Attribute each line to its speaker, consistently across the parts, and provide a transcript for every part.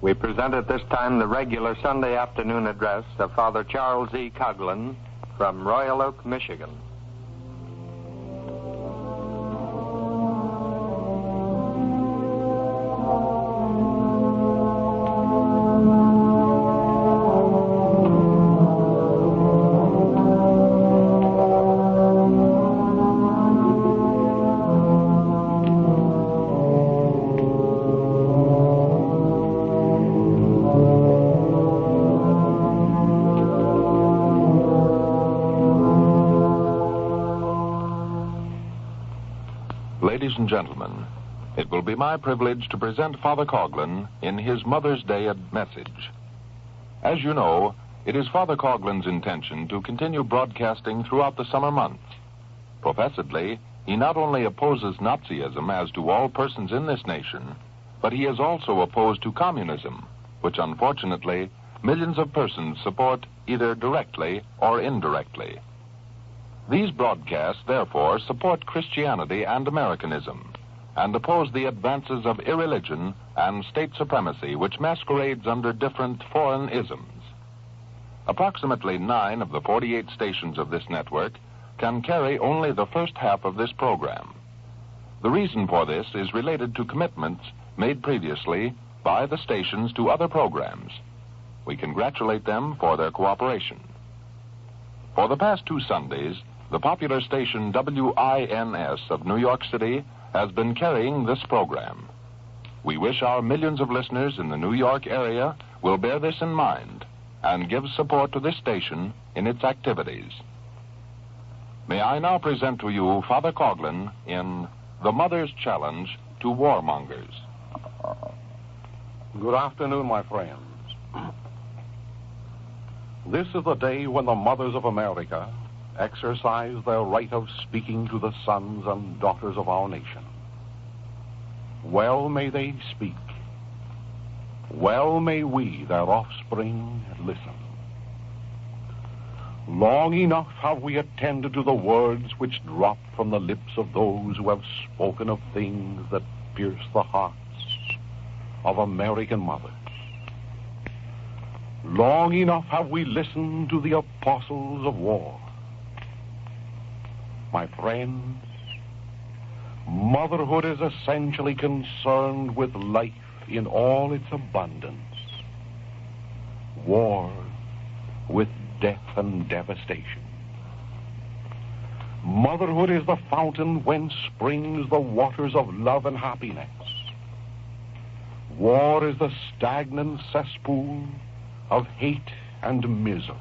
Speaker 1: We present at this time the regular Sunday afternoon address of Father Charles E. Coughlin from Royal Oak, Michigan.
Speaker 2: Ladies and gentlemen, it will be my privilege to present Father Coughlin in his Mother's Day message. As you know, it is Father Coughlin's intention to continue broadcasting throughout the summer months. Professedly, he not only opposes Nazism as do all persons in this nation, but he is also opposed to communism, which unfortunately millions of persons support either directly or indirectly. These broadcasts, therefore, support Christianity and Americanism, and oppose the advances of irreligion and state supremacy, which masquerades under different foreign isms. Approximately 9 of the 48 stations of this network can carry only the first half of this program. The reason for this is related to commitments made previously by the stations to other programs. We congratulate them for their cooperation. For the past 2 Sundays, the popular station WINS of New York City has been carrying this program. We wish our millions of listeners in the New York area will bear this in mind and give support to this station in its activities. May I now present to you Father Coughlin in The Mother's Challenge to Warmongers.
Speaker 3: Good afternoon, my friends. This is the day when the mothers of America exercise their right of speaking to the sons and daughters of our nation. Well may they speak. Well may we, their offspring, listen. Long enough have we attended to the words which drop from the lips of those who have spoken of things that pierce the hearts of American mothers. Long enough have we listened to the apostles of war. My friends, motherhood is essentially concerned with life in all its abundance. War with death and devastation. Motherhood is the fountain whence springs the waters of love and happiness. War is the stagnant cesspool of hate and misery,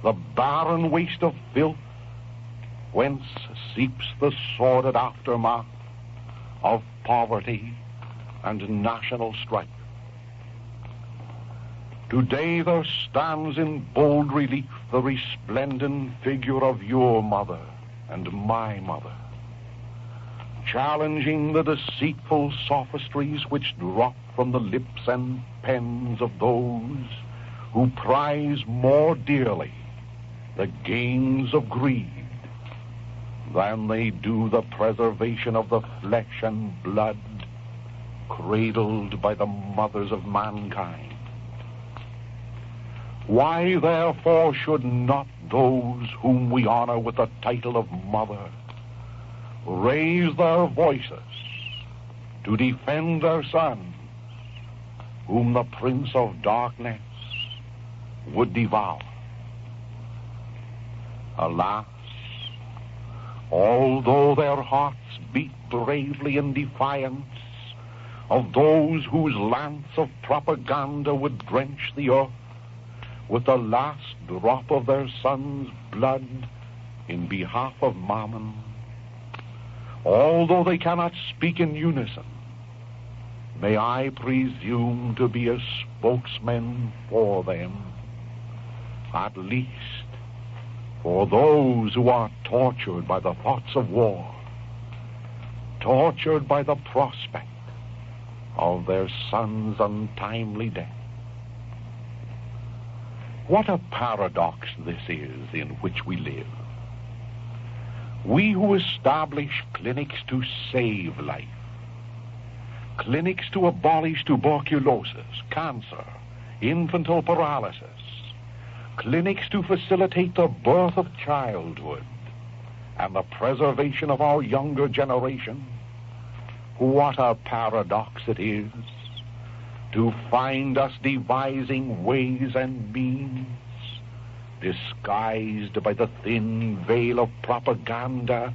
Speaker 3: the barren waste of filth whence seeps the sordid aftermath of poverty and national strife. Today there stands in bold relief the resplendent figure of your mother and my mother, challenging the deceitful sophistries which drop from the lips and pens of those who prize more dearly the gains of greed than they do the preservation of the flesh and blood cradled by the mothers of mankind. Why, therefore, should not those whom we honor with the title of mother raise their voices to defend their sons, whom the Prince of Darkness would devour? Alas, although their hearts beat bravely in defiance of those whose lance of propaganda would drench the earth with the last drop of their sons' blood in behalf of Mammon, although they cannot speak in unison, may I presume to be a spokesman for them, at least for those who are tortured by the thoughts of war, tortured by the prospect of their sons' untimely death. What a paradox this is in which we live. We who establish clinics to save life clinics to abolish tuberculosis, cancer, infantile paralysis, clinics to facilitate the birth of childhood and the preservation of our younger generation. What a paradox it is to find us devising ways and means, disguised by the thin veil of propaganda,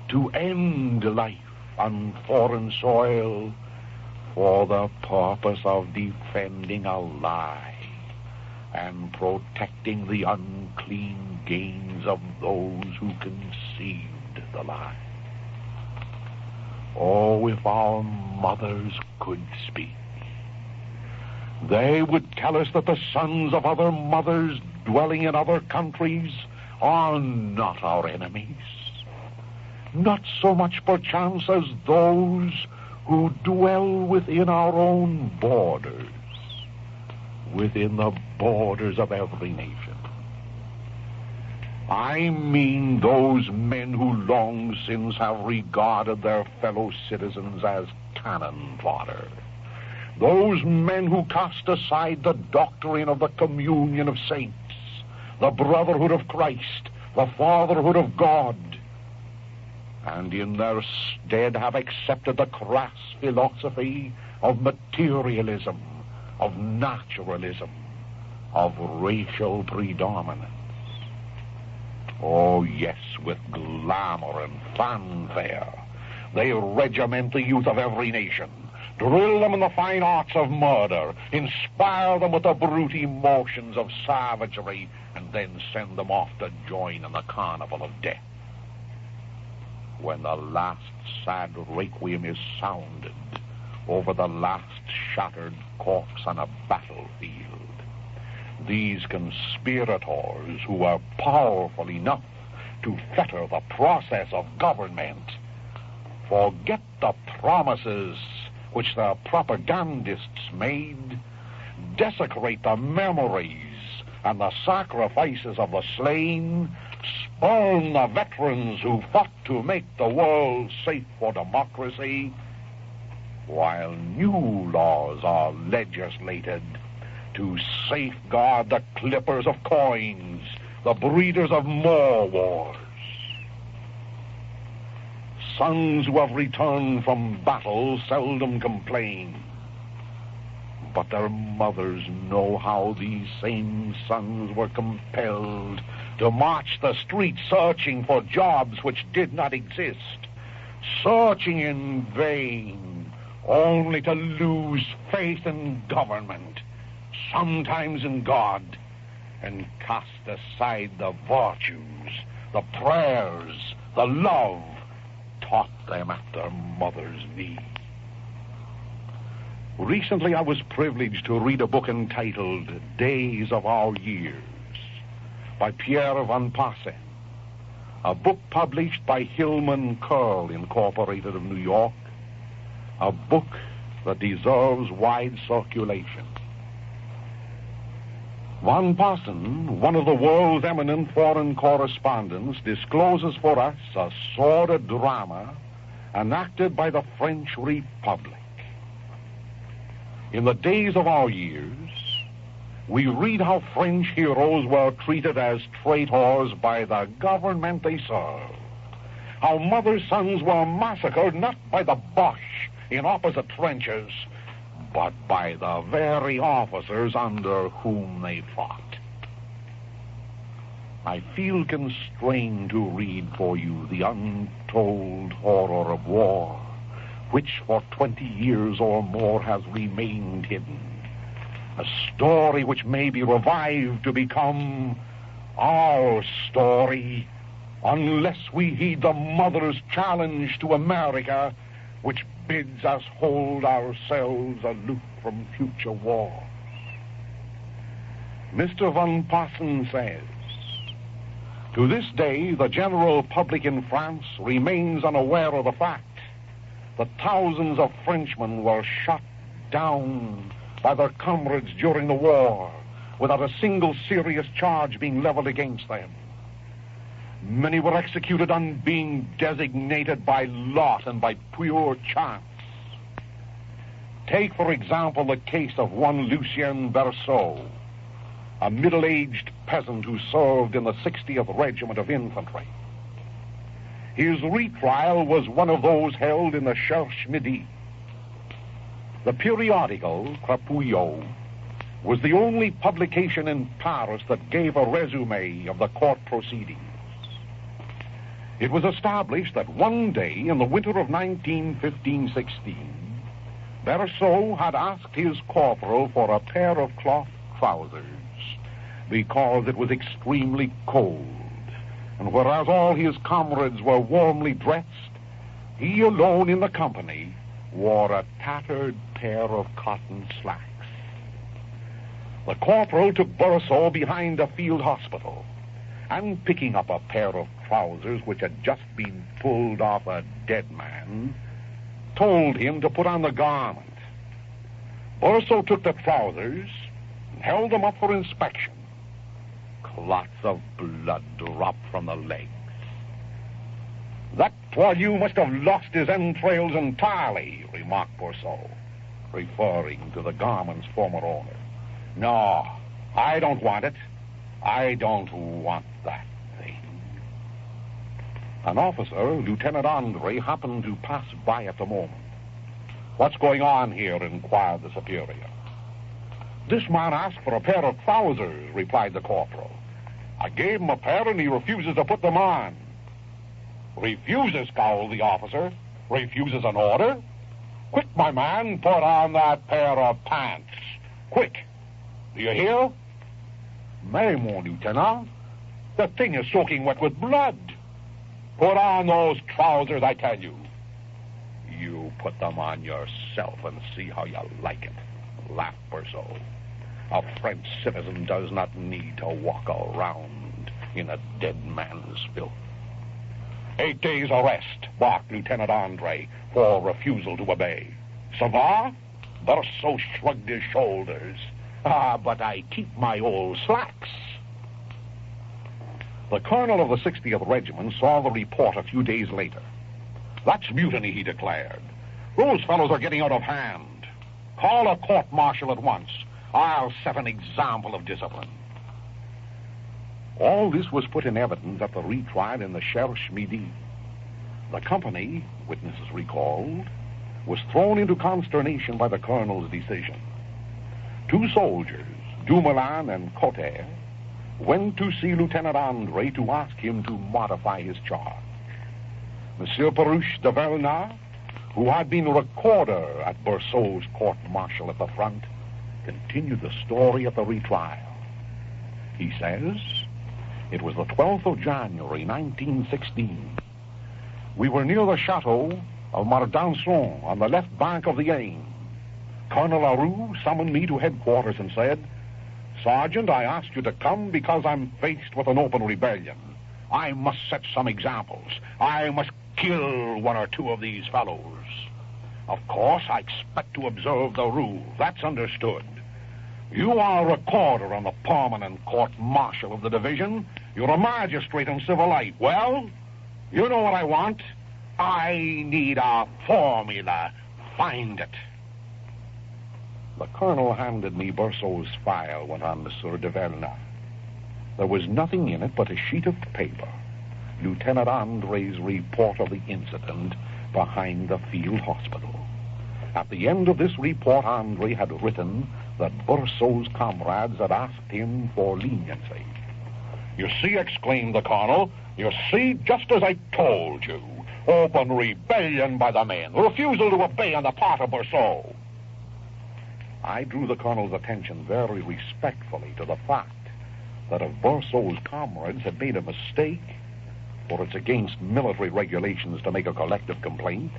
Speaker 3: to end life on foreign soil for the purpose of defending a lie and protecting the unclean gains of those who conceived the lie. Oh, if our mothers could speak, they would tell us that the sons of other mothers dwelling in other countries are not our enemies, not so much perchance as those who dwell within our own borders, within the borders of every nation. I mean those men who long since have regarded their fellow citizens as cannon fodder. Those men who cast aside the doctrine of the communion of saints, the brotherhood of Christ, the fatherhood of God, and in their stead have accepted the crass philosophy of materialism, of naturalism, of racial predominance. Oh, yes, with glamour and fanfare, they regiment the youth of every nation, drill them in the fine arts of murder, inspire them with the brute emotions of savagery, and then send them off to join in the carnival of death. When the last sad requiem is sounded over the last shattered corpse on a battlefield, these conspirators who are powerful enough to fetter the process of government forget the promises which their propagandists made, desecrate the memories and the sacrifices of the slain, spurn the veterans who fought to make the world safe for democracy, while new laws are legislated to safeguard the clippers of coins, the breeders of more wars. Sons who have returned from battle seldom complain, but their mothers know how these same sons were compelled to march the streets searching for jobs which did not exist, searching in vain, only to lose faith in government, sometimes in God, and cast aside the virtues, the prayers, the love taught them at their mother's knee. Recently I was privileged to read a book entitled Days of Our Years by Pierre Van Passen, a book published by Hillman Curl Incorporated of New York, a book that deserves wide circulation. Van Passen, one of the world's eminent foreign correspondents, discloses for us a sordid drama enacted by the French Republic. In the Days of Our Years, we read how French heroes were treated as traitors by the government they served, how mothers' sons were massacred not by the Boche in opposite trenches, but by the very officers under whom they fought. I feel constrained to read for you the untold horror of war, which for 20 years or more has remained hidden. A story which may be revived to become our story, unless we heed the mother's challenge to America, which bids us hold ourselves aloof from future wars. Mr. Van Passen says, to this day, the general public in France remains unaware of the fact that thousands of Frenchmen were shot down by their comrades during the war without a single serious charge being leveled against them. Many were executed on being designated by lot and by pure chance. Take, for example, the case of one Lucien Berceau, a middle-aged peasant who served in the 60th Regiment of Infantry. His retrial was one of those held in the Cherche Midi. The periodical, Crapouillot, was the only publication in Paris that gave a resume of the court proceedings. It was established that one day in the winter of 1915-16, Berceau had asked his corporal for a pair of cloth trousers because it was extremely cold, and whereas all his comrades were warmly dressed, he alone in the company wore a tattered pair of cotton slacks. The corporal took Berceau behind a field hospital, and picking up a pair of trousers which had just been pulled off a dead man, told him to put on the garment. Berceau took the trousers and held them up for inspection. Clots of blood dropped from the legs. "That poilu must have lost his entrails entirely," remarked Berceau, referring to the garment's former owner. "No, I don't want it. I don't want that thing." An officer, Lieutenant Andre, happened to pass by at the moment. "What's going on here?" inquired the superior. "This man asked for a pair of trousers," replied the corporal. "I gave him a pair and he refuses to put them on." "Refuses?" scowled the officer. "Refuses an order? Quick, my man, put on that pair of pants. Quick. Do you hear?" "Mais, mon lieutenant, the thing is soaking wet with blood." "Put on those trousers, I tell you." "You put them on yourself and see how you like it," laughed Berceau. "A French citizen does not need to walk around in a dead man's filth." 8 days arrest, barked Lieutenant Andre, for refusal to obey. "Ça va?" Berceau shrugged his shoulders. "Ah, but I keep my old slacks." The colonel of the 60th Regiment saw the report a few days later. "That's mutiny," he declared. "Those fellows are getting out of hand. Call a court-martial at once. I'll set an example of discipline." All this was put in evidence at the retrial in the Cherche Midi. The company, witnesses recalled, was thrown into consternation by the colonel's decision. 2 soldiers, Dumoulin and Cotter, went to see Lieutenant Andre to ask him to modify his charge. Monsieur Peruche de Vernat, who had been recorder at Berceau's court-martial at the front, continued the story at the retrial. He says, "It was the 12th of January, 1916. We were near the chateau of Mardançon on the left bank of the Aisne. Colonel Larue summoned me to headquarters and said, 'Sergeant, I asked you to come because I'm faced with an open rebellion. I must set some examples. I must kill 1 or 2 of these fellows. Of course, I expect to observe the rule. That's understood. You are a recorder on the permanent court-martial of the division. You're a magistrate in civil life. Well, you know what I want. I need a formula. Find it.'" "The colonel handed me Berceau's file," went on Monsieur de Vernat. "There was nothing in it but a sheet of paper, Lieutenant Andre's report of the incident behind the field hospital. At the end of this report, Andre had written that Berceau's comrades had asked him for leniency." "You see," exclaimed the colonel, "you see, just as I told you. Open rebellion by the men. Refusal to obey on the part of Berceau." I drew the colonel's attention very respectfully to the fact that if Berceau's comrades had made a mistake, for it's against military regulations to make a collective complaint,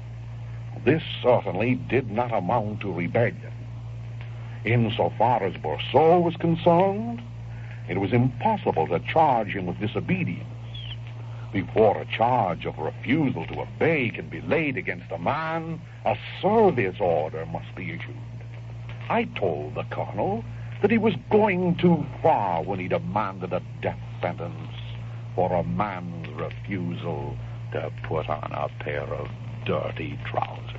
Speaker 3: this certainly did not amount to rebellion. Insofar as Berceau was concerned, it was impossible to charge him with disobedience. Before a charge of refusal to obey can be laid against a man, a service order must be issued. I told the colonel that he was going too far when he demanded a death sentence for a man's refusal to put on a pair of dirty trousers.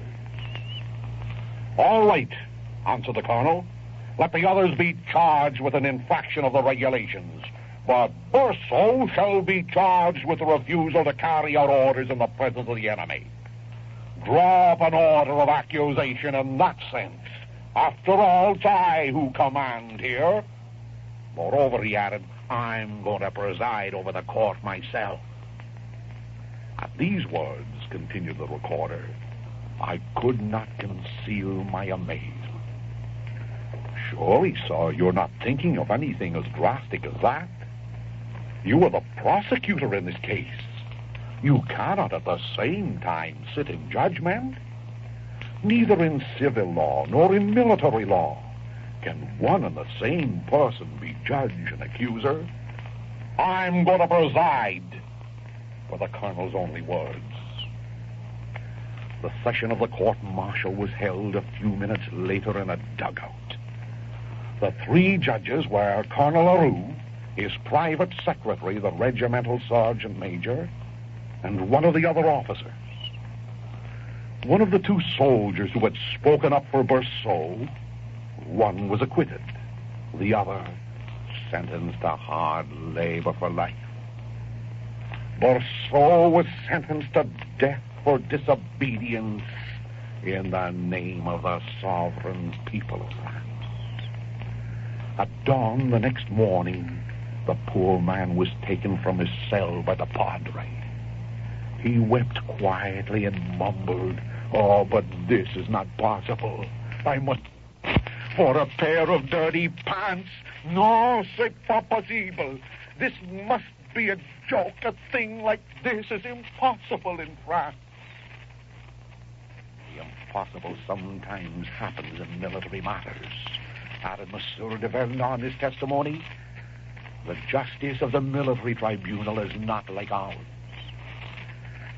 Speaker 3: All right, answered the colonel. Let the others be charged with an infraction of the regulations. But Burso shall be charged with the refusal to carry out orders in the presence of the enemy. Draw up an order of accusation in that sense. After all, it's I who command here. Moreover, he added, I'm going to preside over the court myself. At these words, continued the recorder, I could not conceal my amazement. Surely, sir, you're not thinking of anything as drastic as that. You are the prosecutor in this case. You cannot at the same time sit in judgment. Neither in civil law nor in military law can one and the same person be judge and accuser. I'm going to preside, were the colonel's only words. The session of the court-martial was held a few minutes later in a dugout. The three judges were Colonel LaRue, his private secretary, the regimental sergeant major, and one of the other officers. One of the two soldiers who had spoken up for Berceau, one was acquitted, the other sentenced to hard labor for life. Berceau was sentenced to death for disobedience in the name of the sovereign people of France. At dawn the next morning, the poor man was taken from his cell by the Padre. He wept quietly and mumbled, "Oh, but this is not possible. I must... for a pair of dirty pants. No, c'est pas possible. This must be a joke. A thing like this is impossible in France." The impossible sometimes happens in military matters, added Monsieur de Vernon in his testimony. The justice of the military tribunal is not like ours.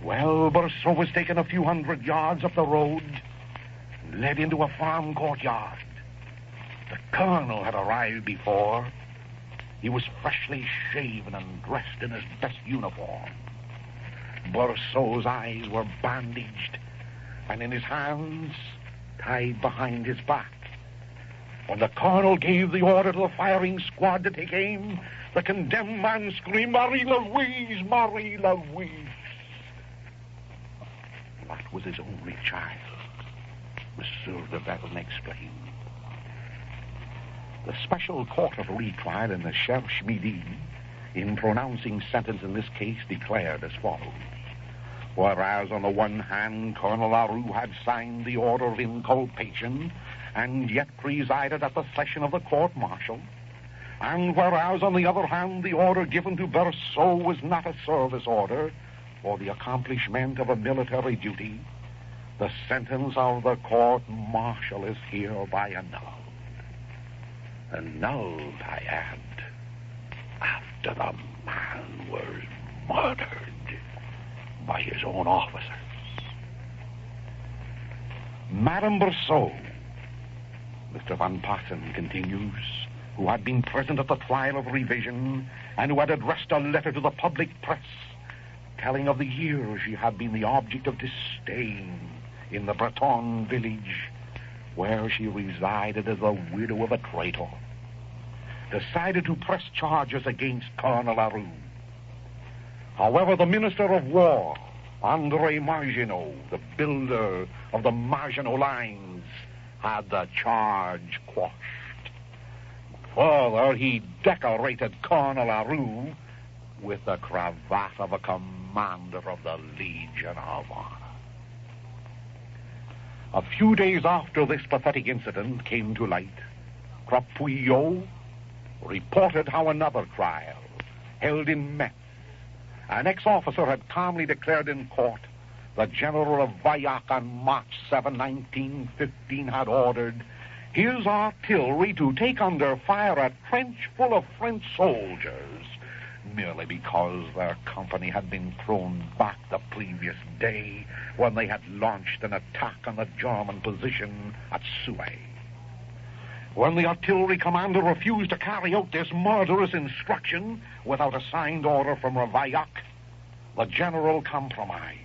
Speaker 3: Well, Berceau was taken a few hundred yards up the road, led into a farm courtyard. The colonel had arrived before. He was freshly shaven and dressed in his best uniform. Berceau's eyes were bandaged, and in his hands tied behind his back. When the colonel gave the order to the firing squad to take aim, the condemned man screamed, "Marie-Louise! Marie-Louise!" That was his only child, Monsieur de Vernon explained. The special court of retrial in the Cherche Midi, in pronouncing sentence in this case, declared as follows. Whereas, on the one hand, Colonel LaRue had signed the order of inculpation and yet presided at the session of the court-martial, and whereas, on the other hand, the order given to Berceau was not a service order for the accomplishment of a military duty, the sentence of the court-martial is hereby annulled. Annulled, I add, after the man was murdered by his own officers. Madame Berceau, Mr. Van Passen continues, who had been present at the trial of revision and who had addressed a letter to the public press telling of the years she had been the object of disdain in the Breton village where she resided as the widow of a traitor, decided to press charges against Colonel LaRue. However, the Minister of War, André Marginot, the builder of the Maginot Lines, had the charge quashed. Further, he decorated Colonel LaRue with the cravat of a commander of the Legion of Honor. A few days after this pathetic incident came to light, Crapouillot reported how another trial, held in Metz, an ex-officer had calmly declared in court the General of Vaillac on March 7, 1915, had ordered his artillery to take under fire a trench full of French soldiers, merely because their company had been thrown back the previous day when they had launched an attack on the German position at Suez. When the artillery commander refused to carry out this murderous instruction without a signed order from Ravaillac, the general compromised.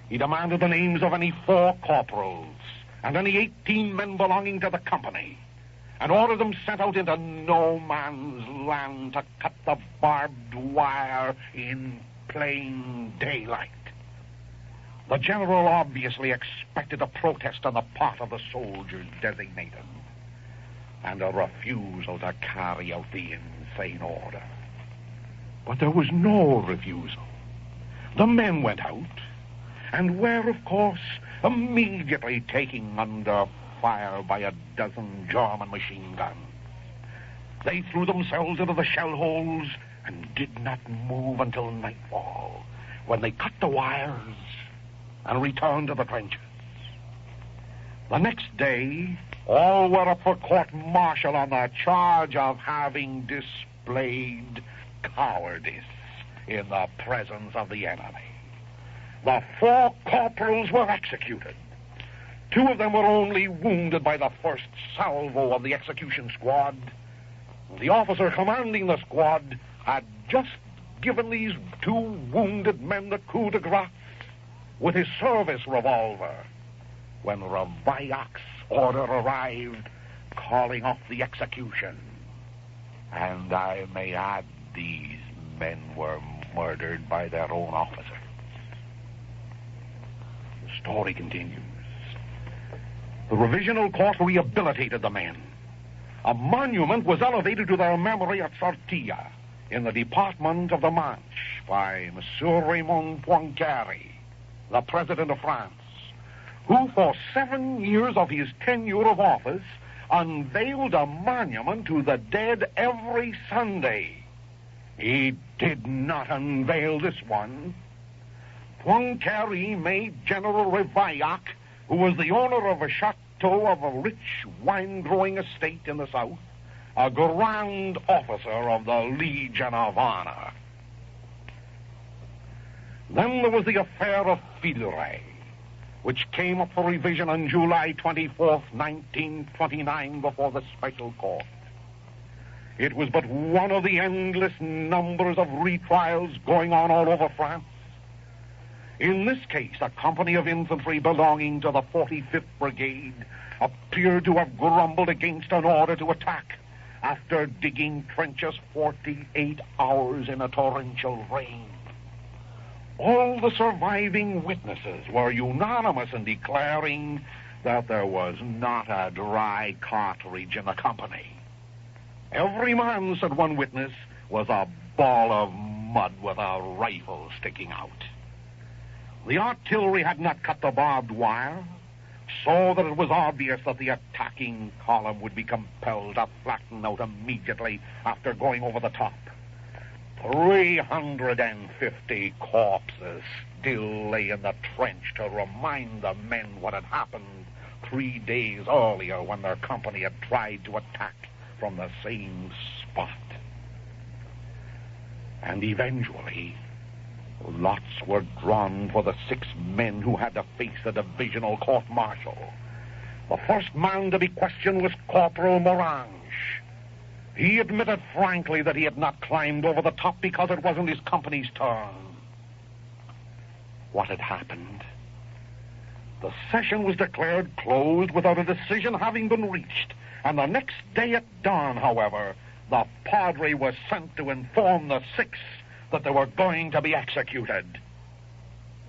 Speaker 3: He demanded the names of any 4 corporals and any 18 men belonging to the company, and ordered them sent out into no man's land to cut the barbed wire in plain daylight. The general obviously expected a protest on the part of the soldiers designated, and a refusal to carry out the insane order. But there was no refusal. The men went out, and were, of course, immediately taken under fire by a dozen German machine guns. They threw themselves into the shell holes and did not move until nightfall, when they cut the wires and returned to the trenches. The next day, all were up for court-martial on the charge of having displayed cowardice in the presence of the enemy. The 4 corporals were executed. 2 of them were only wounded by the first salvo of the execution squad. The officer commanding the squad had just given these 2 wounded men the coup de grace with his service revolver when Ravaillac order arrived calling off the execution. And I may add, these men were murdered by their own officers. The story continues. The Revisional Court rehabilitated the men. A monument was elevated to their memory at Sartilla, in the Department of the Manche, by Monsieur Raymond Poincaré, the President of France, who for 7 years of his tenure of office unveiled a monument to the dead every Sunday. He did not unveil this one. Poincaré made General Ravaillac, who was the owner of a chateau of a rich wine-growing estate in the south, a grand officer of the Legion of Honor. Then there was the affair of Fideray, which came up for revision on July 24th, 1929, before the Special Court. It was but one of the endless numbers of retrials going on all over France. In this case, a company of infantry belonging to the 45th Brigade appeared to have grumbled against an order to attack after digging trenches 48 hours in a torrential rain. All the surviving witnesses were unanimous in declaring that there was not a dry cartridge in the company. Every man, said one witness, was a ball of mud with a rifle sticking out. The artillery had not cut the barbed wire, so that it was obvious that the attacking column would be compelled to flatten out immediately after going over the top. 350 corpses still lay in the trench to remind the men what had happened 3 days earlier when their company had tried to attack from the same spot. And eventually, lots were drawn for the 6 men who had to face the divisional court-martial. The first man to be questioned was Corporal Morange. He admitted frankly that he had not climbed over the top because it wasn't his company's turn. What had happened? The session was declared closed without a decision having been reached, and the next day at dawn, however, the Padre was sent to inform the 6 that they were going to be executed.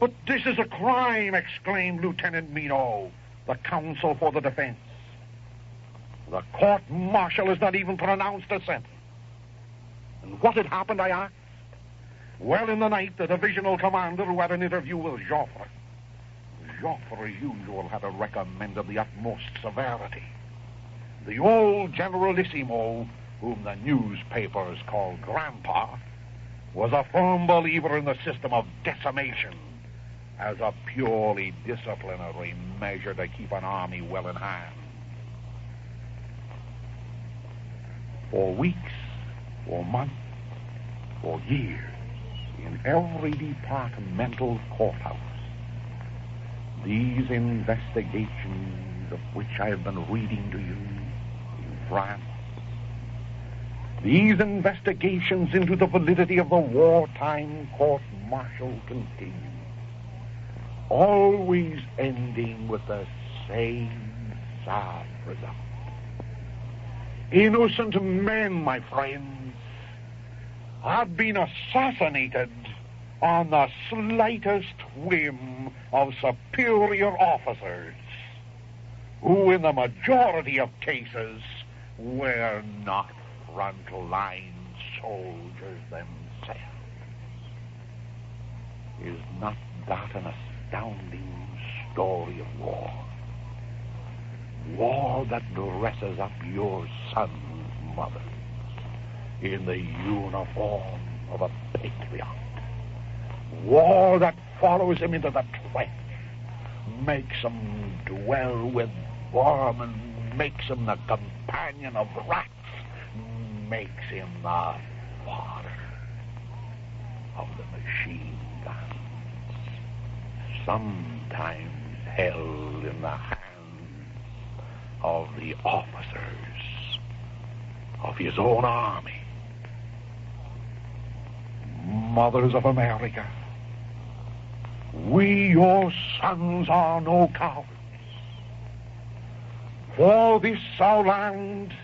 Speaker 3: But this is a crime, exclaimed Lieutenant Minot, the counsel for the defense. The court-martial has not even pronounced a sentence. And what had happened, I asked? Well, in the night, the divisional commander, who had an interview with Joffre, as usual, had recommended the utmost severity. The old Generalissimo, whom the newspapers called Grandpa, was a firm believer in the system of decimation as a purely disciplinary measure to keep an army well in hand. For weeks, for months, for years, in every departmental courthouse, these investigations of which I have been reading to you in France, these investigations into the validity of the wartime court-martial continue, always ending with the same sad result. Innocent men, my friends, have been assassinated on the slightest whim of superior officers, who in the majority of cases were not front-line soldiers themselves. Is not that an astounding story of war? War that dresses up your son's mothers in the uniform of a patriot. War that follows him into the trench, makes him dwell with vermin, makes him the companion of rats, makes him the father of the machine guns, sometimes held in the hands of the officers of his own army. Mothers of America, we, your sons, are no cowards. For this our land,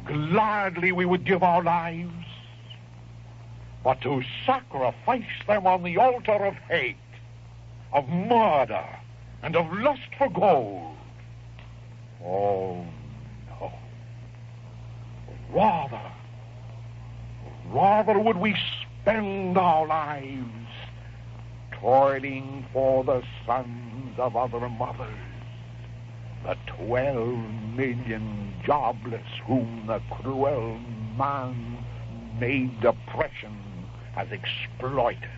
Speaker 3: gladly we would give our lives, but to sacrifice them on the altar of hate, of murder, and of lust for gold, oh no. Rather would we spend our lives toiling for the sons of other mothers, the 12 million jobless whom the cruel man-made depression has exploited.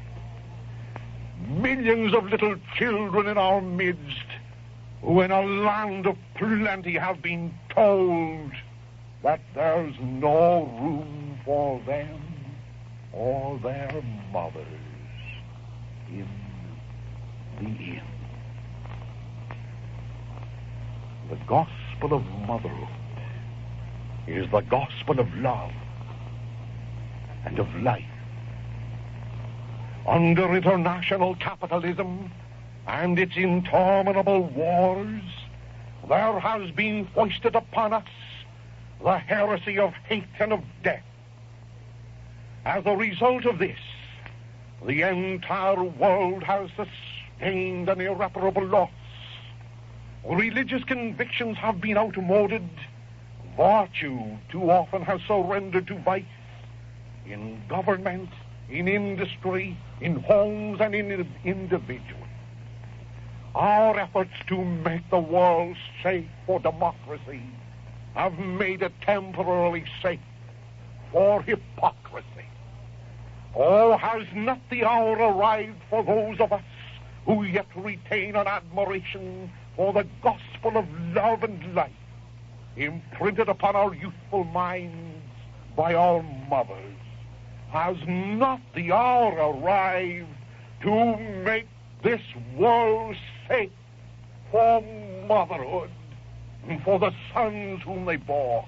Speaker 3: Millions of little children in our midst who in a land of plenty have been told that there's no room for them or their mothers in the inn. The gospel of motherhood is the gospel of love and of life. Under international capitalism and its interminable wars, there has been foisted upon us the heresy of hate and of death. As a result of this, the entire world has sustained an irreparable loss. Religious convictions have been outmoded. Virtue too often has surrendered to vice. In government, in industry, in homes, and in individuals. Our efforts to make the world safe for democracy have made it temporarily safe for hypocrisy. Oh, has not the hour arrived for those of us who yet retain an admiration for the gospel of love and life, imprinted upon our youthful minds by our mothers? Has not the hour arrived to make this world safe for motherhood and for the sons whom they bore?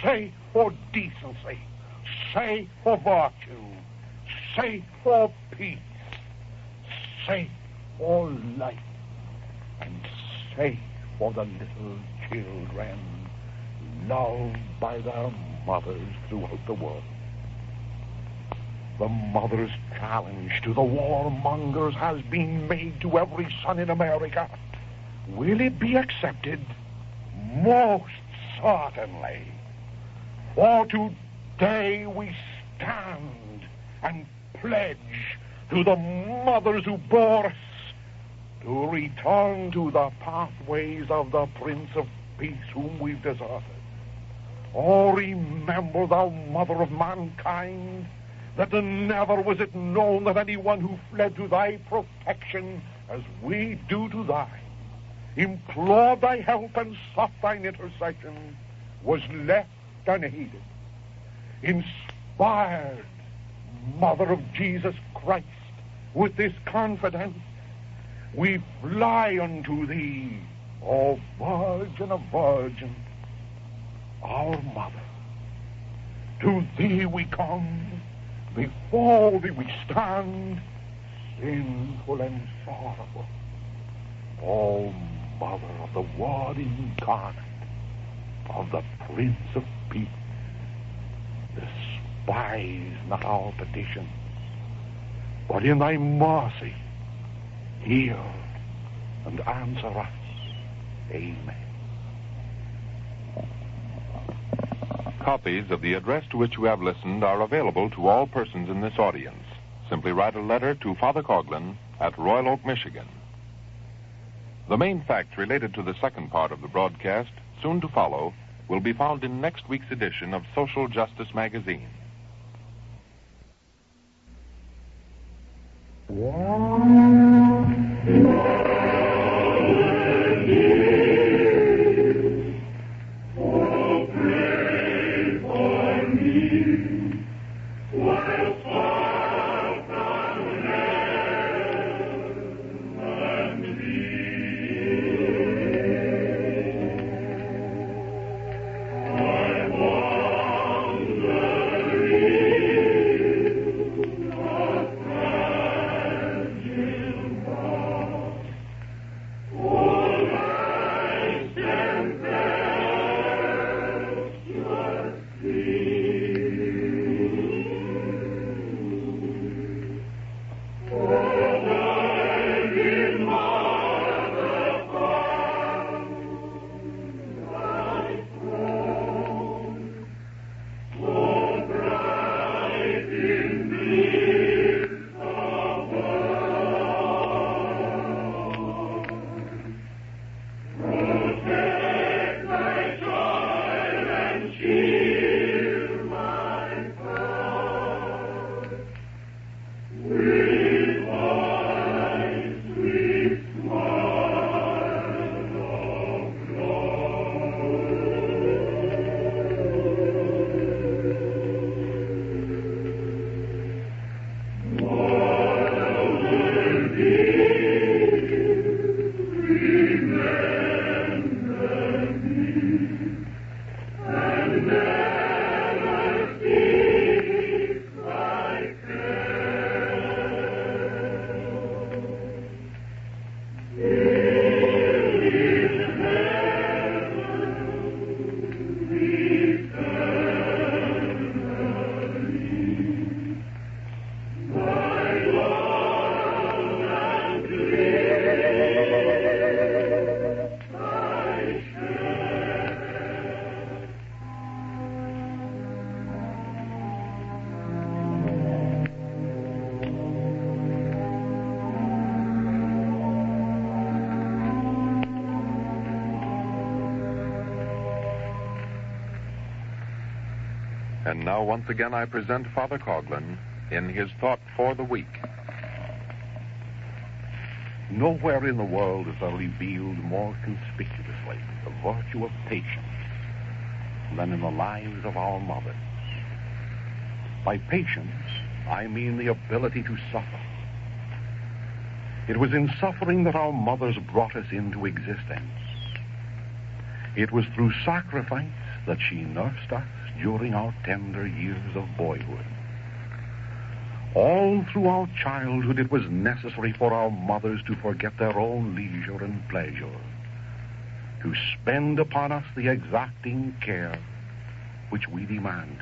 Speaker 3: Safe for decency, safe for virtue, safe for peace, safe for life, and safe for the little children loved by their mothers throughout the world. The mother's challenge to the warmongers has been made to every son in America. Will it be accepted? Most certainly. For today we stand and pledge to the mothers who bore us to return to the pathways of the Prince of Peace whom we've deserted. Oh, remember, thou mother of mankind, that never was it known that anyone who fled to thy protection as we do to thine, implored thy help and sought thine intercession, was left unaided. Inspired, Mother of Jesus Christ, with this confidence, we fly unto thee, O Virgin of Virgins, our Mother. To thee we come, before thee we stand, sinful and sorrowful. O Mother of the Word incarnate, of the Prince of Peace, despise not our petitions, but in thy mercy hear and answer us. Amen.
Speaker 2: Copies of the address to which you have listened are available to all persons in this audience. Simply write a letter to Father Coughlin at Royal Oak, Michigan. The main facts related to the second part of the broadcast, soon to follow, will be found in next week's edition of Social Justice Magazine. And now, once again, I present Father Coughlin in his thought for the week.
Speaker 3: Nowhere in the world is there revealed more conspicuously the virtue of patience than in the lives of our mothers. By patience, I mean the ability to suffer. It was in suffering that our mothers brought us into existence. It was through sacrifice that she nursed us during our tender years of boyhood. All through our childhood, it was necessary for our mothers to forget their own leisure and pleasure, to spend upon us the exacting care which we demand.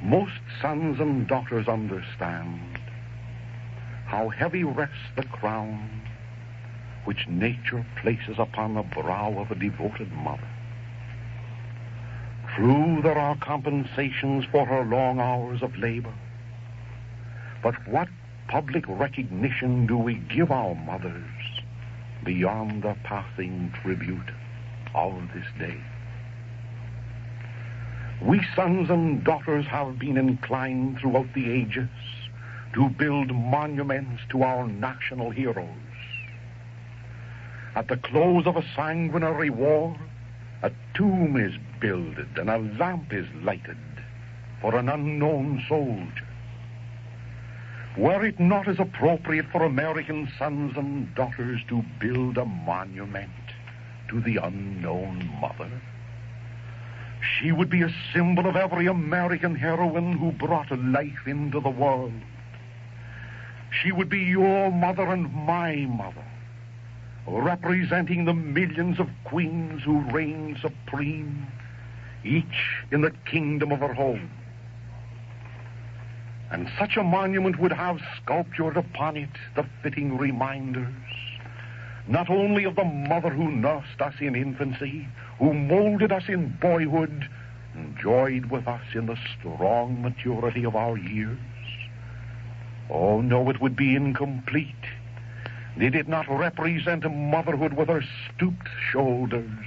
Speaker 3: Most sons and daughters understand how heavy rests the crown which nature places upon the brow of a devoted mother. True, there are compensations for her long hours of labor. But what public recognition do we give our mothers beyond the passing tribute of this day? We sons and daughters have been inclined throughout the ages to build monuments to our national heroes. At the close of a sanguinary war, a tomb is builded and a lamp is lighted for an unknown soldier. Were it not as appropriate for American sons and daughters to build a monument to the unknown mother? She would be a symbol of every American heroine who brought life into the world. She would be your mother and my mother, representing the millions of queens who reign supreme, each in the kingdom of her home. And such a monument would have sculptured upon it the fitting reminders, not only of the mother who nursed us in infancy, who molded us in boyhood, and joyed with us in the strong maturity of our years. Oh, no, it would be incomplete did it not represent a motherhood with her stooped shoulders,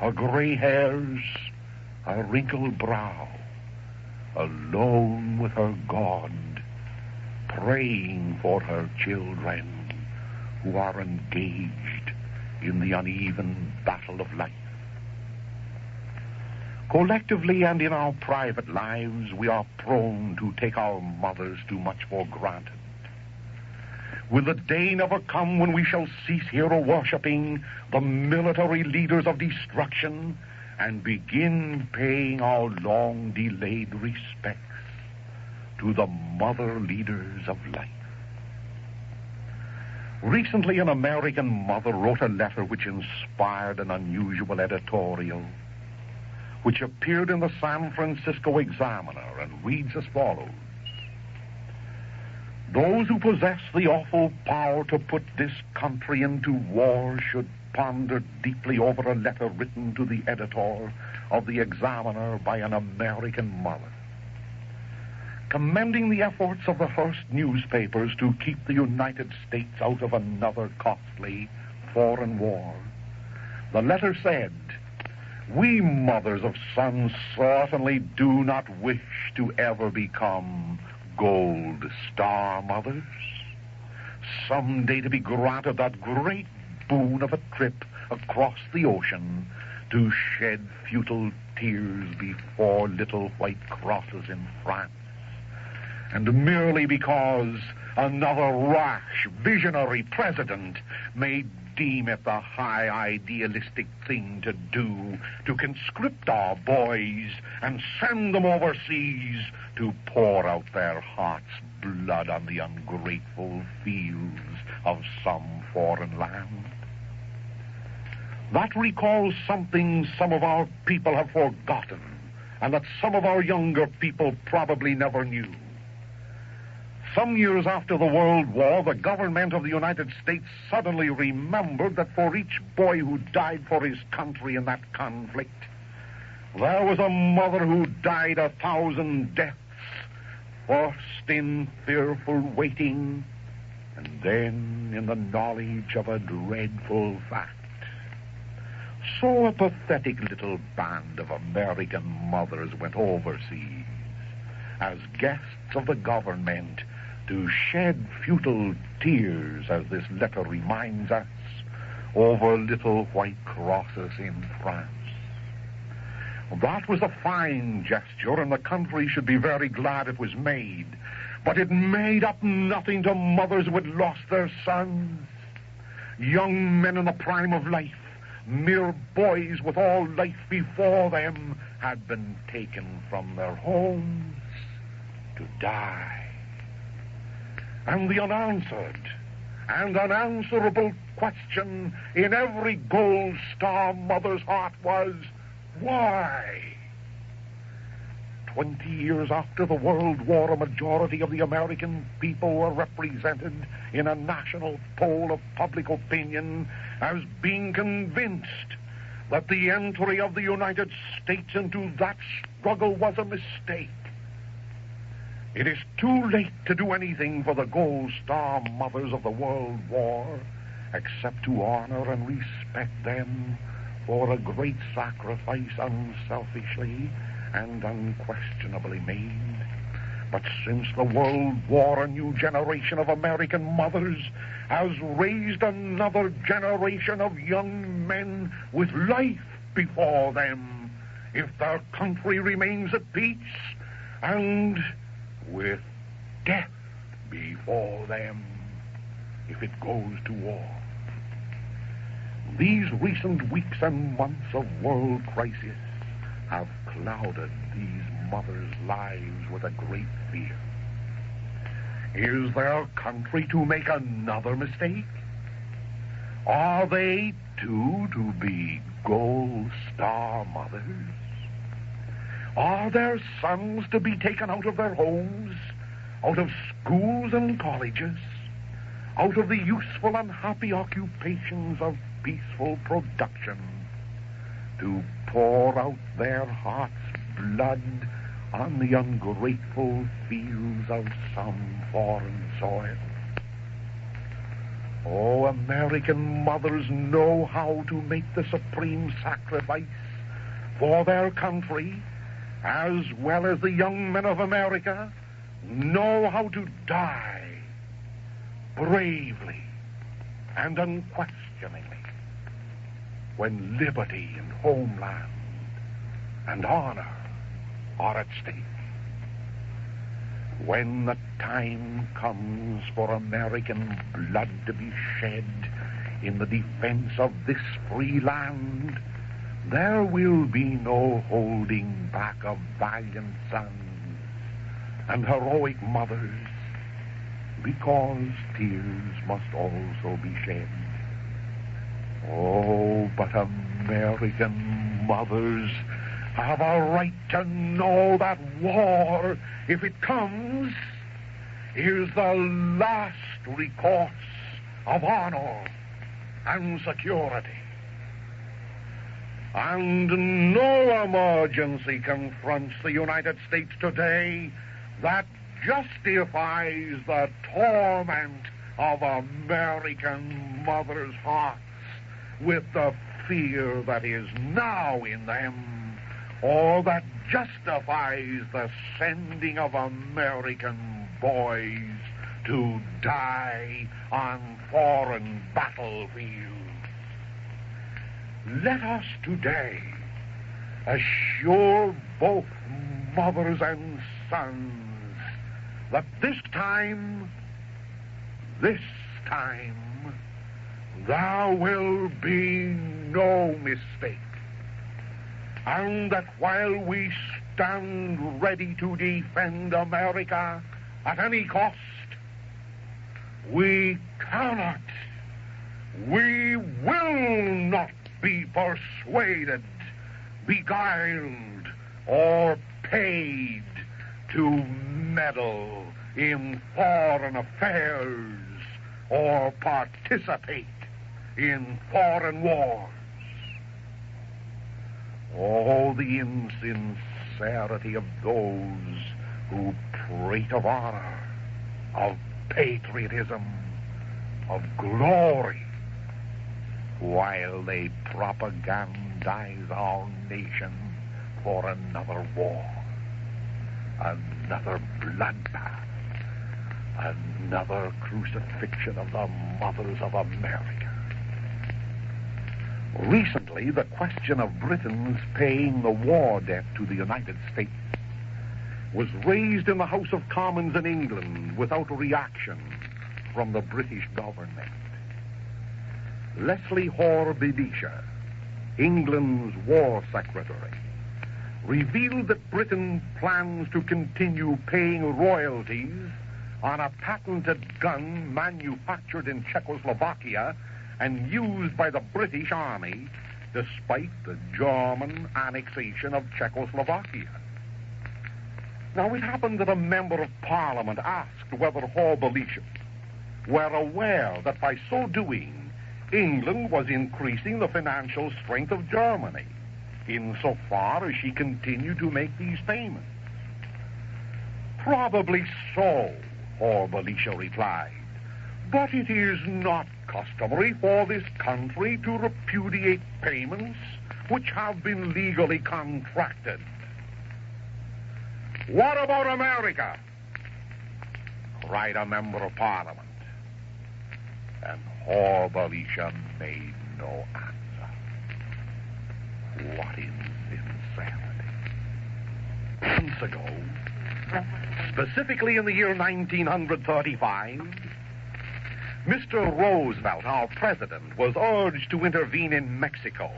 Speaker 3: her gray hairs, her wrinkled brow, alone with her God, praying for her children who are engaged in the uneven battle of life. Collectively and in our private lives, we are prone to take our mothers too much for granted. Will the day never come when we shall cease hero-worshipping the military leaders of destruction and begin paying our long-delayed respects to the mother leaders of life? Recently, an American mother wrote a letter which inspired an unusual editorial, which appeared in the San Francisco Examiner and reads as follows. Those who possess the awful power to put this country into war should ponder deeply over a letter written to the editor of the Examiner by an American mother, commending the efforts of the first newspapers to keep the United States out of another costly foreign war. The letter said, "We mothers of sons certainly do not wish to ever become Gold Star mothers, someday to be granted that great boon of a trip across the ocean to shed futile tears before little white crosses in France, and merely because another rash, visionary president may deem it the high idealistic thing to do to conscript our boys and send them overseas to pour out their heart's blood on the ungrateful fields of some foreign land." That recalls something some of our people have forgotten, and that some of our younger people probably never knew. Some years after the World War, the government of the United States suddenly remembered that for each boy who died for his country in that conflict, there was a mother who died 1,000 deaths, first in fearful waiting, and then in the knowledge of a dreadful fact. So a pathetic little band of American mothers went overseas as guests of the government to shed futile tears, as this letter reminds us, over little white crosses in France. That was a fine gesture, and the country should be very glad it was made. But it made up nothing to mothers who had lost their sons, young men in the prime of life, mere boys with all life before them, had been taken from their homes to die. And the unanswered and unanswerable question in every Gold Star mother's heart was, why? 20 years after the World War, a majority of the American people were represented in a national poll of public opinion as being convinced that the entry of the United States into that struggle was a mistake. It is too late to do anything for the Gold Star mothers of the World War except to honor and respect them for a great sacrifice unselfishly and unquestionably made. But since the World War, a new generation of American mothers has raised another generation of young men with life before them, if their country remains at peace, and with death before them if it goes to war. These recent weeks and months of world crisis have clouded these mothers' lives with a great fear. Is their country to make another mistake? Are they, too, to be gold star mothers? Are their sons to be taken out of their homes, out of schools and colleges, out of the useful and happy occupations of peaceful production, to pour out their heart's blood on the ungrateful fields of some foreign soil? Oh, American mothers know how to make the supreme sacrifice for their country, as well as the young men of America know how to die bravely and unquestioningly when liberty and homeland and honor are at stake. When the time comes for American blood to be shed in the defense of this free land, there will be no holding back of valiant sons and heroic mothers, because tears must also be shed. Oh, but American mothers have a right to know that war, if it comes, is the last recourse of honor and security. And no emergency confronts the United States today that justifies the torment of American mothers' hearts with the fear that is now in them, or that justifies the sending of American boys to die on foreign battlefields. Let us today assure both mothers and sons that this time, there will be no mistake. And that while we stand ready to defend America at any cost, we cannot, we will not be persuaded, beguiled, or paid to meddle in foreign affairs or participate in foreign wars. Oh, the insincerity of those who prate of honor, of patriotism, of glory, while they propagandize our nation for another war, another bloodbath, another crucifixion of the mothers of America. Recently, the question of Britain's paying the war debt to the United States was raised in the House of Commons in England without reaction from the British government. Leslie Hoare-Belisha, England's war secretary, revealed that Britain plans to continue paying royalties on a patented gun manufactured in Czechoslovakia and used by the British Army despite the German annexation of Czechoslovakia. Now, it happened that a member of Parliament asked whether Hoare-Belisha were aware that by so doing, England was increasing the financial strength of Germany, insofar as she continued to make these payments. Probably so, Hoare-Belisha replied, but it is not customary for this country to repudiate payments which have been legally contracted. What about America? Cried a member of Parliament. And Hoare-Belisha made no answer. What insanity. Months ago, specifically in the year 1935, Mr. Roosevelt, our president, was urged to intervene in Mexico,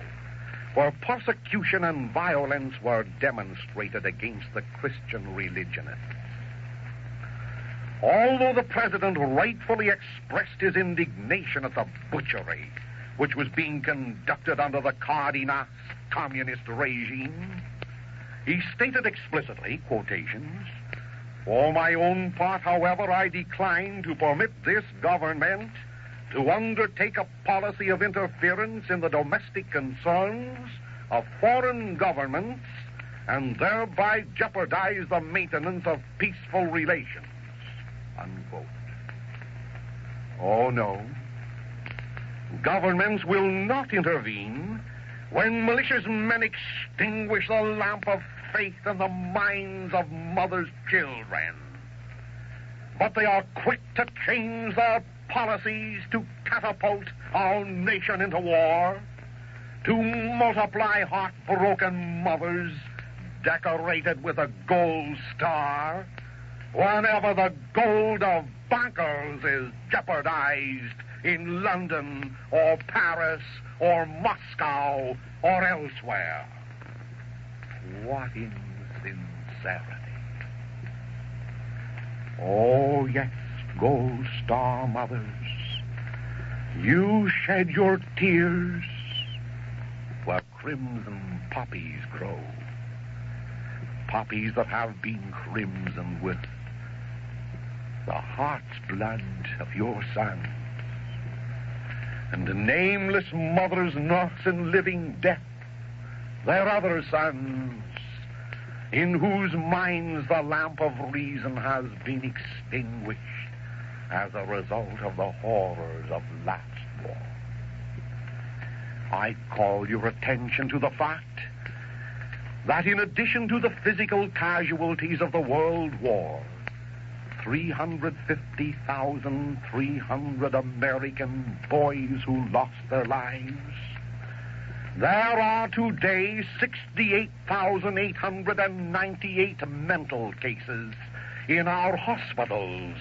Speaker 3: where persecution and violence were demonstrated against the Christian religionists. Although the president rightfully expressed his indignation at the butchery which was being conducted under the Cardenas communist regime. He stated explicitly, quotations, "For my own part, however, I decline to permit this government to undertake a policy of interference in the domestic concerns of foreign governments and thereby jeopardize the maintenance of peaceful relations," unquote. Oh, no. Governments will not intervene when malicious men extinguish the lamp of faith in the minds of mothers' children. But they are quick to change their policies to catapult our nation into war, to multiply heartbroken mothers decorated with a gold star whenever the gold of bankers is jeopardized in London or Paris or Moscow or elsewhere. What insincerity. Oh, yes, gold star mothers, you shed your tears where crimson poppies grow, poppies that have been crimsoned with the heart's blood of your sons. And the nameless mothers nurse in living death their other sons, in whose minds the lamp of reason has been extinguished as a result of the horrors of last war. I call your attention to the fact that in addition to the physical casualties of the World War, 350,300 American boys who lost their lives, there are today 68,898 mental cases in our hospitals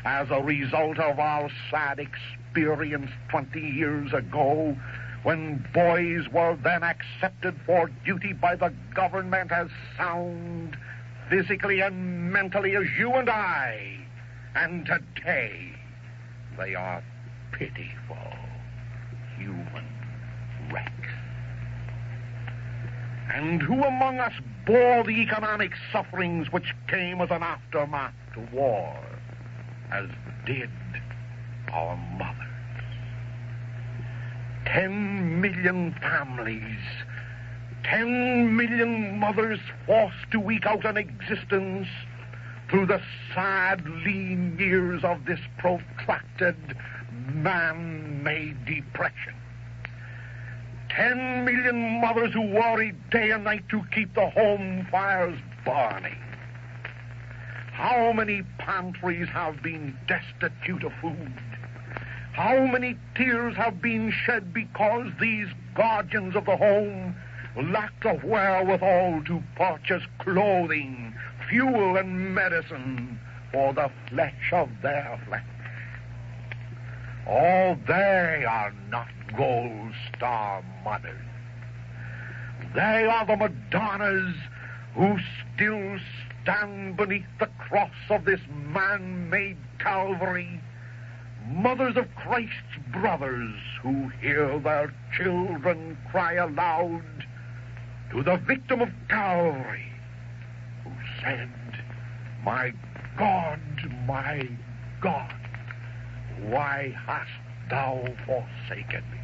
Speaker 3: as a result of our sad experience 20 years ago, when boys were then accepted for duty by the government as sound, physically and mentally, as you and I. And today, they are pitiful human wrecks. And who among us bore the economic sufferings which came as an aftermath to war, as did our mothers? 10 million families, 10 million mothers forced to eke out an existence through the sad, lean years of this protracted, man-made depression. 10 million mothers who worried day and night to keep the home fires burning. How many pantries have been destitute of food? How many tears have been shed because these guardians of the home lacked the wherewithal to purchase clothing, fuel, and medicine for the flesh of their flesh? Oh, they are not gold star mothers. They are the Madonnas who still stand beneath the cross of this man-made Calvary, mothers of Christ's brothers who hear their children cry aloud to the victim of Calvary, who said, my God, why hast thou forsaken me?"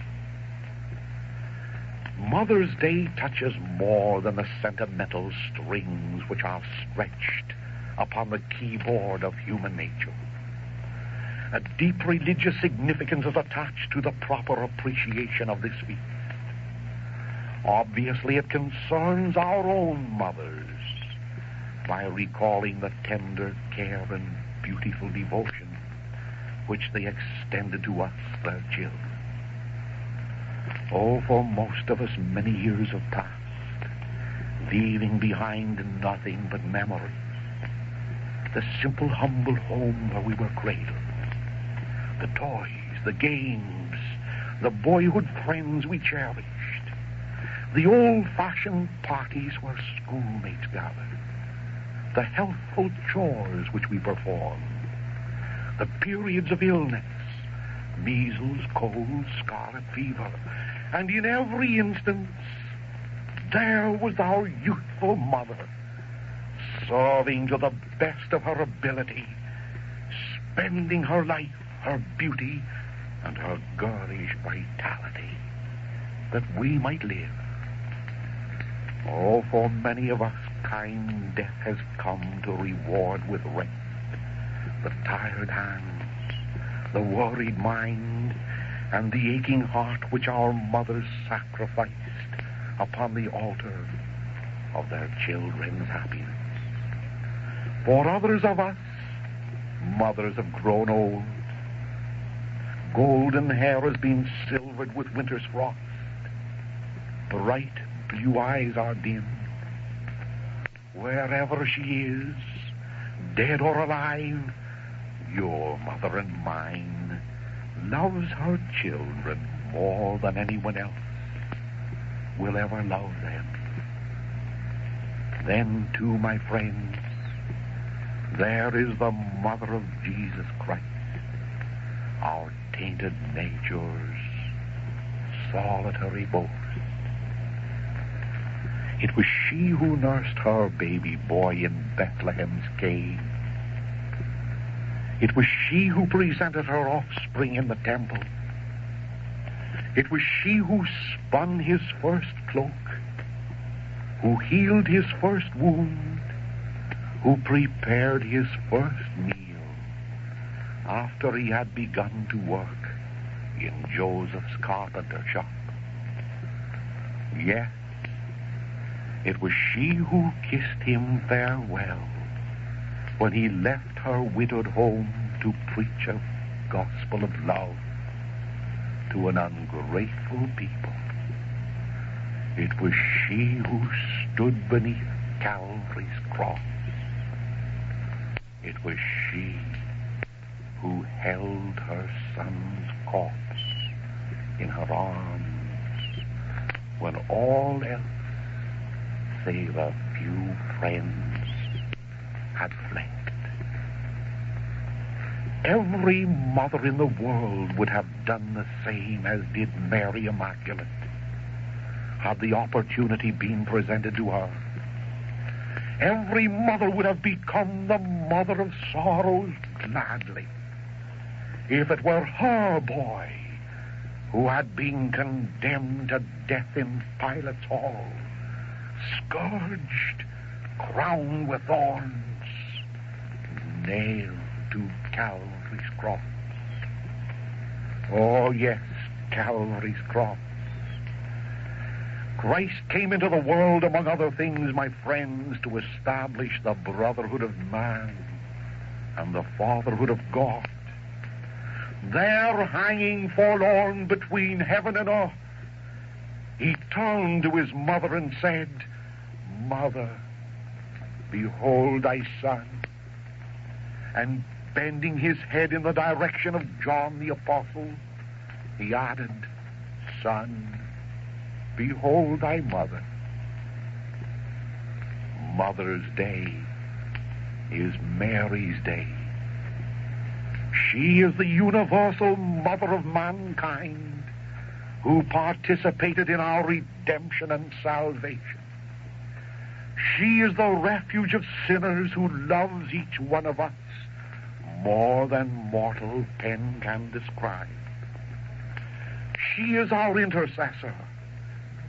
Speaker 3: Mother's Day touches more than the sentimental strings which are stretched upon the keyboard of human nature. A deep religious significance is attached to the proper appreciation of this feast. Obviously, it concerns our own mothers by recalling the tender care and beautiful devotion which they extended to us, their children. Oh, for most of us, many years have passed, leaving behind nothing but memories. The simple, humble home where we were cradled, the toys, the games, the boyhood friends we cherished, the old-fashioned parties where schoolmates gathered, the healthful chores which we performed, the periods of illness, measles, cold, scarlet fever. And in every instance, there was our youthful mother, serving to the best of her ability, spending her life, her beauty, and her girlish vitality, that we might live. Oh, for many of us, kind death has come to reward with rest the tired hands, the worried mind, and the aching heart which our mothers sacrificed upon the altar of their children's happiness. For others of us, mothers have grown old. Golden hair has been silvered with winter's frost. Bright blue eyes are dim. Wherever she is, dead or alive, your mother and mine loves her children more than anyone else will ever love them. Then, too, my friends, there is the mother of Jesus Christ, our tainted nature's solitary boast. It was she who nursed her baby boy in Bethlehem's cave. It was she who presented her offspring in the temple. It was she who spun his first cloak, who healed his first wound, who prepared his first meal after he had begun to work in Joseph's carpenter shop. Yes, it was she who kissed him farewell when he left her widowed home to preach a gospel of love to an ungrateful people. It was she who stood beneath Calvary's cross. It was she who held her son's corpse in her arms when all else save a few friends had fled. Every mother in the world would have done the same as did Mary Immaculate, had the opportunity been presented to her. Every mother would have become the mother of sorrows gladly if it were her boy who had been condemned to death in Pilate's hall, scourged, crowned with thorns, nailed to Calvary's cross. Oh, yes, Calvary's cross. Christ came into the world, among other things, my friends, to establish the brotherhood of man and the fatherhood of God. There, hanging forlorn between heaven and earth, he turned to his mother and said, "Mother, behold thy son." And bending his head in the direction of John the Apostle, he added, "Son, behold thy mother." Mother's Day is Mary's Day. She is the universal mother of mankind who participated in our redemption and salvation. She is the refuge of sinners who loves each one of us more than mortal pen can describe. She is our intercessor,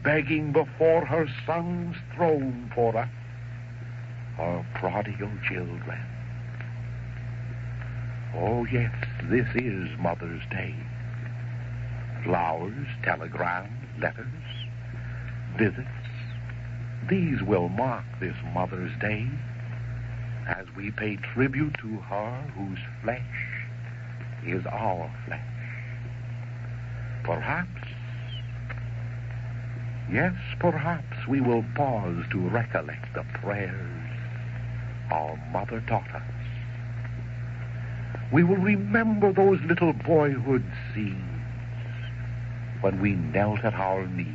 Speaker 3: begging before her Son's throne for us, her prodigal children. Oh, yes, this is Mother's Day. Flowers, telegrams, letters, visits, these will mark this Mother's Day as we pay tribute to her whose flesh is our flesh. Perhaps, yes, perhaps we will pause to recollect the prayers our mother taught us. We will remember those little boyhood scenes when we knelt at our knees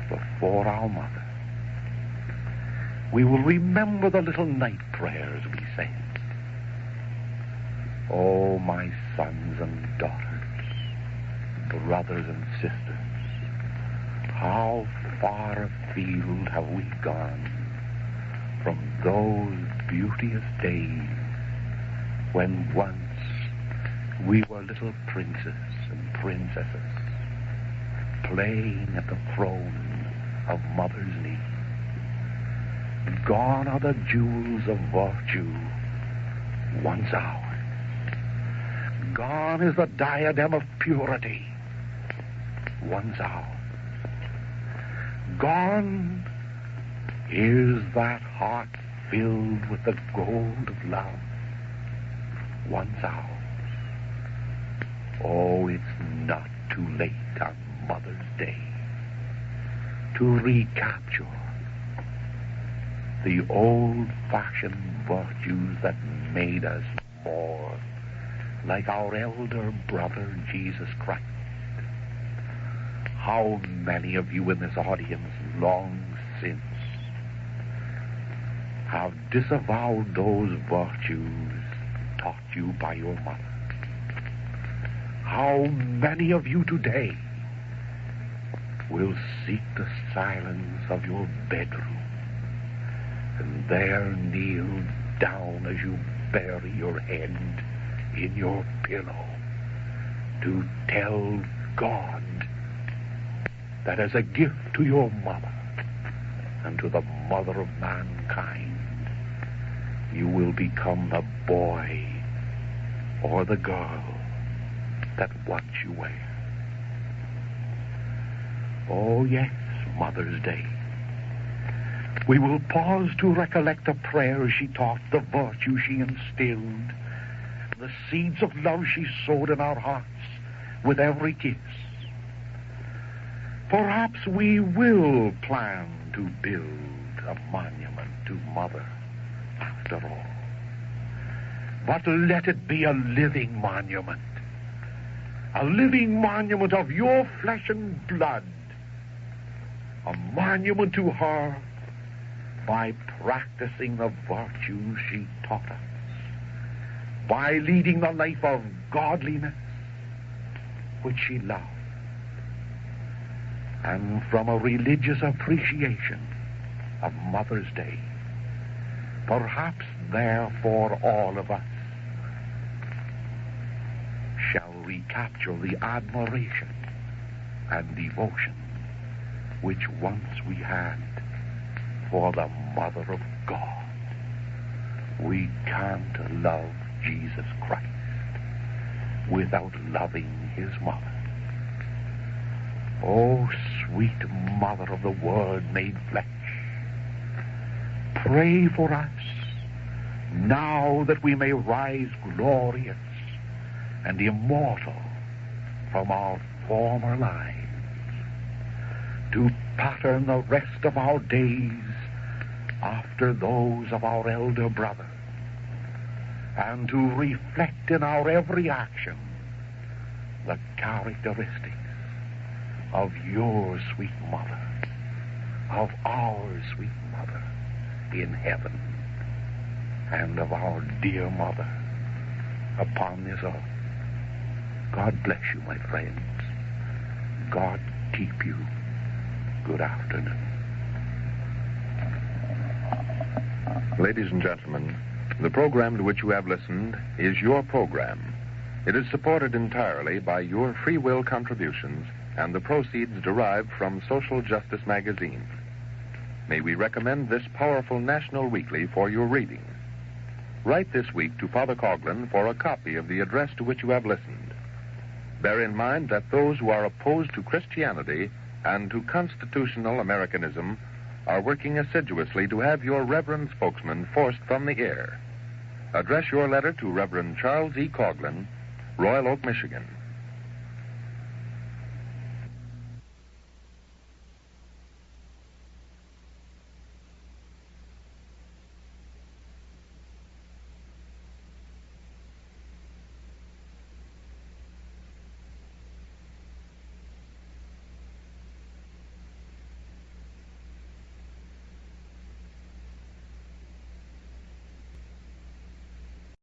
Speaker 3: before our mother. We will remember the little night prayers we said. Oh, my sons and daughters, brothers and sisters, how far afield have we gone from those beauteous days when once we were little princes and princesses playing at the throne of mother's knee. Gone are the jewels of virtue, once ours. Gone is the diadem of purity, once ours. Gone is that heart filled with the gold of love, once ours. Oh, it's not too late on Mother's Day to recapture the old-fashioned virtues that made us more like our elder brother, Jesus Christ. How many of you in this audience long since have disavowed those virtues taught you by your mother? How many of you today will seek the silence of your bedroom and there kneel down as you bury your head in your pillow to tell God that as a gift to your mother and to the mother of mankind, you will become the boy or the girl that once you were. Oh, yes, Mother's Day. We will pause to recollect the prayers she taught, the virtue she instilled, the seeds of love she sowed in our hearts with every kiss. Perhaps we will plan to build a monument to Mother after all. But let it be a living monument of your flesh and blood, a monument to her by practicing the virtues she taught us, by leading the life of godliness which she loved, and from a religious appreciation of Mother's Day, perhaps therefore all of us shall recapture the admiration and devotion which once we had for the Mother of God. We can't love Jesus Christ without loving his mother. Oh, sweet Mother of the Word made flesh, pray for us now that we may rise glorious and immortal from our former lives, to pattern the rest of our days after those of our elder brother, and to reflect in our every action the characteristics of your sweet mother, of our sweet mother in heaven, and of our dear mother upon this earth. God bless you, my friends. God keep you. Good afternoon.
Speaker 2: Ladies and gentlemen, the program to which you have listened is your program. It is supported entirely by your free will contributions and the proceeds derived from Social Justice Magazine. May we recommend this powerful national weekly for your reading. Write this week to Father Coughlin for a copy of the address to which you have listened. Bear in mind that those who are opposed to Christianity and to constitutional Americanism are working assiduously to have your reverend spokesman forced from the air. Address your letter to Reverend Charles E. Coughlin, Royal Oak, Michigan.